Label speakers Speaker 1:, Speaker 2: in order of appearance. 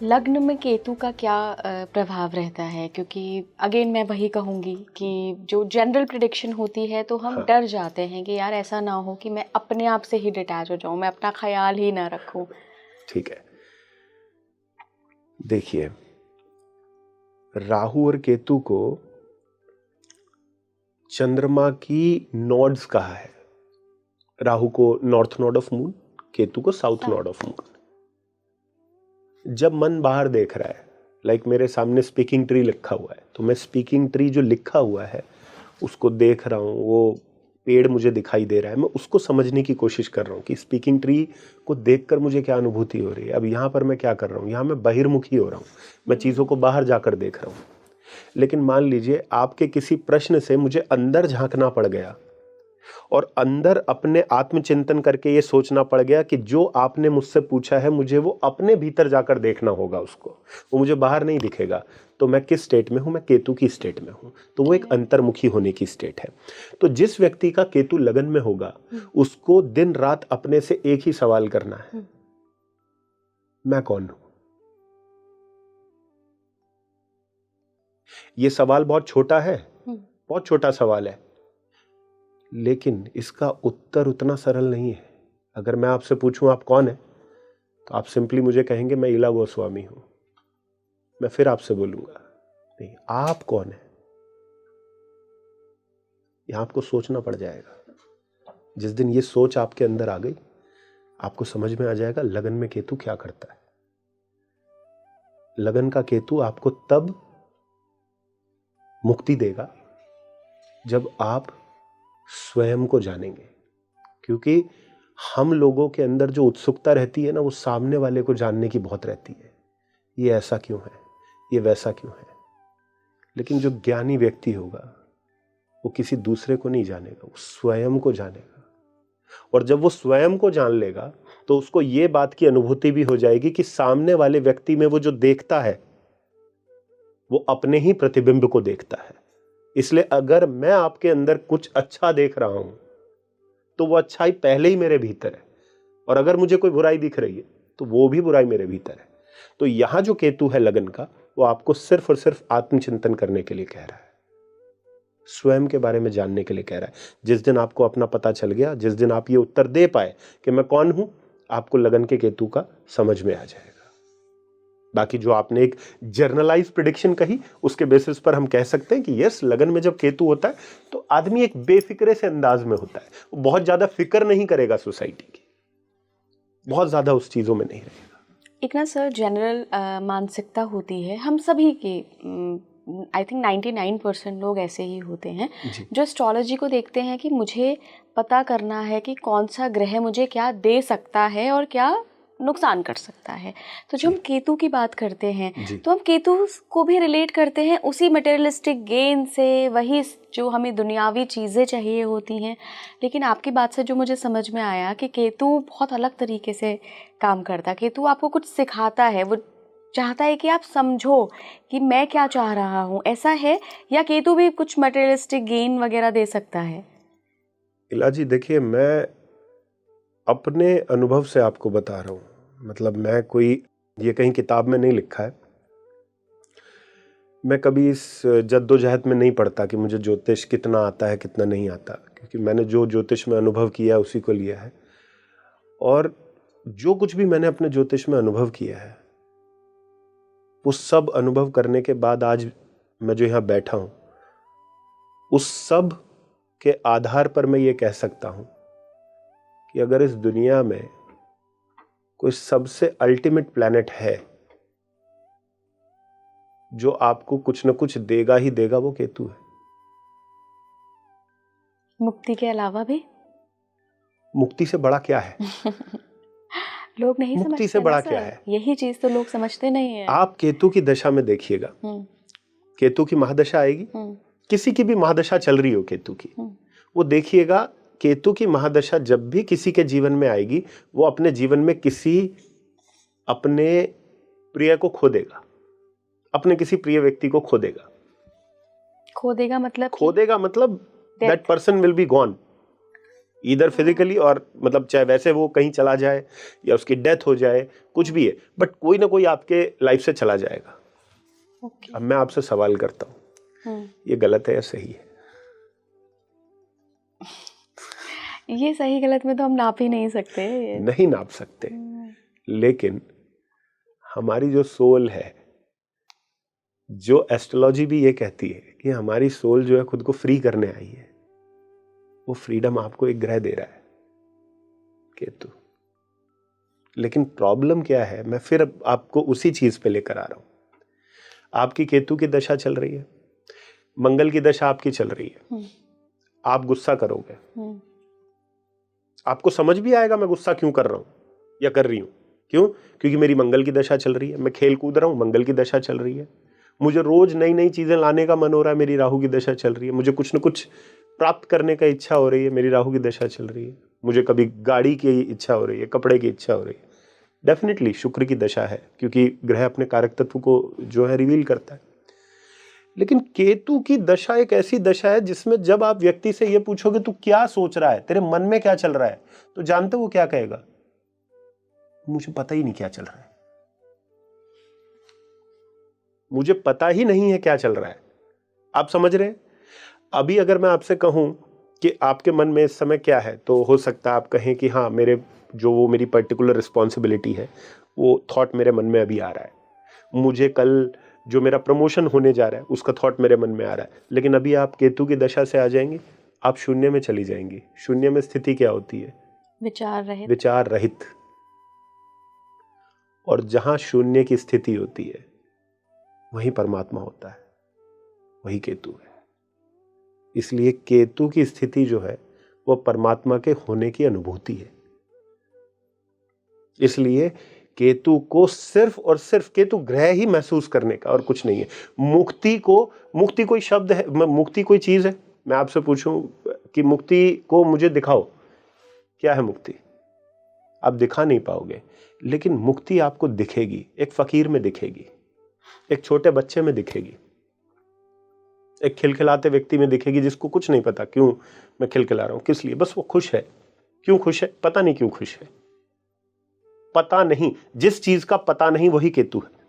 Speaker 1: लग्न में केतु का क्या प्रभाव रहता है? क्योंकि अगेन मैं वही कहूँगी कि जो जनरल प्रिडिक्शन होती है तो हम
Speaker 2: हाँ।
Speaker 1: डर जाते हैं कि यार ऐसा ना हो कि मैं अपने आप से ही डिटैच हो जाऊं, मैं अपना ख्याल ही ना रखूं।
Speaker 2: ठीक है, देखिए, राहु और केतु को चंद्रमा की नोड्स कहा है। राहु को north node of moon, Ketu को साउथ नोड ऑफ मून। जब मन बाहर देख रहा है, लाइक मेरे सामने स्पीकिंग ट्री लिखा हुआ है, तो मैं स्पीकिंग ट्री जो लिखा हुआ है उसको देख रहा हूँ, वो पेड़ मुझे दिखाई दे रहा है, मैं उसको समझने की कोशिश कर रहा हूँ कि स्पीकिंग ट्री को देखकर मुझे क्या अनुभूति हो रही है। अब यहाँ पर मैं क्या कर रहा हूँ, यहाँ मैं बहिर्मुखी हो रहा हूँ, मैं चीज़ों को बाहर जाकर देख रहा हूँ। लेकिन मान लीजिए आपके किसी प्रश्न से मुझे अंदर झांकना पड़ गया और अंदर अपने आत्मचिंतन करके ये सोचना पड़ गया कि जो आपने मुझसे पूछा है मुझे वो अपने भीतर जाकर देखना होगा, उसको, वो मुझे बाहर नहीं दिखेगा। तो मैं किस स्टेट में हूं? मैं केतु की स्टेट में हूं। तो वो एक अंतर्मुखी होने की स्टेट है। तो जिस व्यक्ति का केतु लगन में होगा उसको दिन रात अपने से एक ही सवाल करना है, मैं कौन हूं? ये सवाल बहुत छोटा है, बहुत छोटा सवाल है, लेकिन इसका उत्तर उतना सरल नहीं है। अगर मैं आपसे पूछूं आप कौन है, तो आप सिंपली मुझे कहेंगे मैं इला गोस्वामी हूं। मैं फिर आपसे बोलूंगा नहीं, आप कौन है? यहां आपको सोचना पड़ जाएगा। जिस दिन ये सोच आपके अंदर आ गई, आपको समझ में आ जाएगा लगन में केतु क्या करता है। लगन का केतु आपको तब मुक्ति देगा जब आप स्वयं को जानेंगे। क्योंकि हम लोगों के अंदर जो उत्सुकता रहती है ना, वो सामने वाले को जानने की बहुत रहती है। ये ऐसा क्यों है, ये वैसा क्यों है। लेकिन जो ज्ञानी व्यक्ति होगा वो किसी दूसरे को नहीं जानेगा, वो स्वयं को जानेगा। और जब वो स्वयं को जान लेगा तो उसको ये बात की अनुभूति भी हो जाएगी कि सामने वाले व्यक्ति में वो जो देखता है वो अपने ही प्रतिबिंब को देखता है। इसलिए अगर मैं आपके अंदर कुछ अच्छा देख रहा हूं तो वो अच्छाई पहले ही मेरे भीतर है, और अगर मुझे कोई बुराई दिख रही है तो वो भी बुराई मेरे भीतर है। तो यहां जो केतु है लगन का, वो आपको सिर्फ और सिर्फ आत्मचिंतन करने के लिए कह रहा है, स्वयं के बारे में जानने के लिए कह रहा है। जिस दिन आपको अपना पता चल गया, जिस दिन आप ये उत्तर दे पाए कि मैं कौन हूं, आपको लगन के केतु का समझ में आ जाएगा। बाकी जो आपने एक जर्नलाइज प्रिडिक्शन कही, उसके बेसिस पर हम कह सकते हैं कि यस, लगन में जब केतु होता है तो आदमी एक बेफिक्रे से अंदाज में होता है, वो बहुत ज्यादा फिक्र नहीं करेगा सोसाइटी की, बहुत ज्यादा उस चीजों में नहीं रहेगा।
Speaker 1: एक ना सर जनरल मानसिकता होती है हम सभी की, आई थिंक 99% लोग ऐसे ही होते हैं जो एस्ट्रोलॉजी को देखते हैं कि मुझे पता करना है कि कौन सा ग्रह मुझे क्या दे सकता है और क्या नुकसान कर सकता है। तो जो हम केतु की बात करते हैं तो हम केतु को भी रिलेट करते हैं उसी मटेरियलिस्टिक गेन से, वही जो हमें दुनियावी चीज़ें चाहिए होती हैं। लेकिन आपकी बात से जो मुझे समझ में आया कि केतु बहुत अलग तरीके से काम करता है। केतु आपको कुछ सिखाता है, वो चाहता है कि आप समझो कि मैं क्या चाह रहा हूँ, ऐसा है? या केतु भी कुछ मटेरियलिस्टिक गेन वगैरह दे सकता है?
Speaker 2: इलाजी देखिए, मैं अपने अनुभव से आपको बता रहा हूँ, मतलब मैं कोई ये कहीं किताब में नहीं लिखा है। मैं कभी इस जद्दोजहद में नहीं पढ़ता कि मुझे ज्योतिष कितना आता है कितना नहीं आता, क्योंकि मैंने जो ज्योतिष में अनुभव किया उसी को लिया है। और जो कुछ भी मैंने अपने ज्योतिष में अनुभव किया है, उस सब अनुभव करने के बाद आज मैं जो यहाँ बैठा हूँ, उस सब के आधार पर मैं ये कह सकता हूँ कि अगर इस दुनिया में कोई सबसे अल्टीमेट प्लैनेट है जो आपको कुछ न कुछ देगा ही देगा, वो केतु है।
Speaker 1: मुक्ति के अलावा भी?
Speaker 2: मुक्ति से बड़ा क्या है?
Speaker 1: लोग नहीं समझते।
Speaker 2: मुक्ति से बड़ा क्या है?
Speaker 1: यही चीज तो लोग समझते नहीं है।
Speaker 2: आप केतु की दशा में देखिएगा, केतु की महादशा आएगी, किसी की भी महादशा चल रही हो केतु की, वो देखिएगा केतु की महादशा जब भी किसी के जीवन में आएगी, वो अपने जीवन में किसी अपने प्रिय को खो देगा, अपने किसी प्रिय व्यक्ति को खो देगा।
Speaker 1: खो देगा मतलब?
Speaker 2: खो देगा मतलब that person will be gone. इधर फिजिकली, और मतलब चाहे वैसे वो कहीं चला जाए या उसकी डेथ हो जाए, कुछ भी है, बट कोई ना कोई आपके लाइफ से चला जाएगा। अब मैं आपसे सवाल करता हूँ, ये गलत है या सही है?
Speaker 1: ये सही गलत में तो हम नाप ही नहीं सकते,
Speaker 2: नहीं नाप सकते, लेकिन हमारी जो सोल है, जो एस्ट्रोलॉजी भी ये कहती है कि हमारी सोल जो है खुद को फ्री करने आई है, वो फ्रीडम आपको एक ग्रह दे रहा है, केतु। लेकिन प्रॉब्लम क्या है, मैं फिर आपको उसी चीज पे लेकर आ रहा हूं। आपकी केतु की दशा चल रही है, मंगल की दशा आपकी चल रही है, आप गुस्सा करोगे, आपको समझ भी आएगा मैं गुस्सा क्यों कर रहा हूं या कर रही हूं। क्यों? क्योंकि मेरी मंगल की दशा चल रही है, मैं खेल कूद रहा हूं, मंगल की दशा चल रही है, मुझे रोज नई नई चीजें लाने का मन हो रहा है, मेरी राहु की दशा चल रही है, मुझे कुछ न कुछ प्राप्त करने का इच्छा हो रही है, मेरी राहु की दशा चल रही है, मुझे कभी गाड़ी की इच्छा हो रही है, कपड़े की इच्छा हो रही है, डेफिनेटली शुक्र की दशा है, क्योंकि ग्रह अपने कारक तत्व को जो है रिवील करता है। लेकिन केतु की दशा एक ऐसी दशा है जिसमें जब आप व्यक्ति से ये पूछोगे तू क्या सोच रहा है, तेरे मन में क्या चल रहा है, तो जानते हो वो क्या कहेगा? मुझे पता ही नहीं क्या चल रहा है, मुझे पता ही नहीं है क्या चल रहा है। आप समझ रहे हैं? अभी अगर मैं आपसे कहूं कि आपके मन में इस समय क्या है, तो हो सकता है आप कहें कि हाँ, मेरे जो वो मेरी पर्टिकुलर रिस्पॉन्सिबिलिटी है, वो थॉट मेरे मन में अभी आ रहा है, मुझे कल जो मेरा प्रमोशन होने जा रहा है उसका थॉट मेरे मन में आ रहा है। लेकिन अभी आप केतु की दशा से आ जाएंगे, आप शून्य में चली जाएंगी। शून्य में स्थिति क्या होती है?
Speaker 1: विचार रहित।
Speaker 2: विचार रहित। और जहां शून्य की स्थिति होती है वही परमात्मा होता है, वही केतु है। इसलिए केतु की स्थिति जो है वो परमात्मा के होने की अनुभूति है। इसलिए केतु को सिर्फ और सिर्फ केतु ग्रह ही महसूस करने का और कुछ नहीं है। मुक्ति कोई शब्द है, मुक्ति कोई चीज है? मैं आपसे पूछूं कि मुक्ति को मुझे दिखाओ, क्या है मुक्ति? आप दिखा नहीं पाओगे, लेकिन मुक्ति आपको दिखेगी। एक फकीर में दिखेगी, एक छोटे बच्चे में दिखेगी, एक खिलखिलाते व्यक्ति में दिखेगी जिसको कुछ नहीं पता क्यों मैं खिलखिला रहा हूं, किस लिए, बस वो खुश है। क्यों खुश है? पता नहीं क्यों खुश है, पता नहीं। जिस चीज का पता नहीं वही केतु है।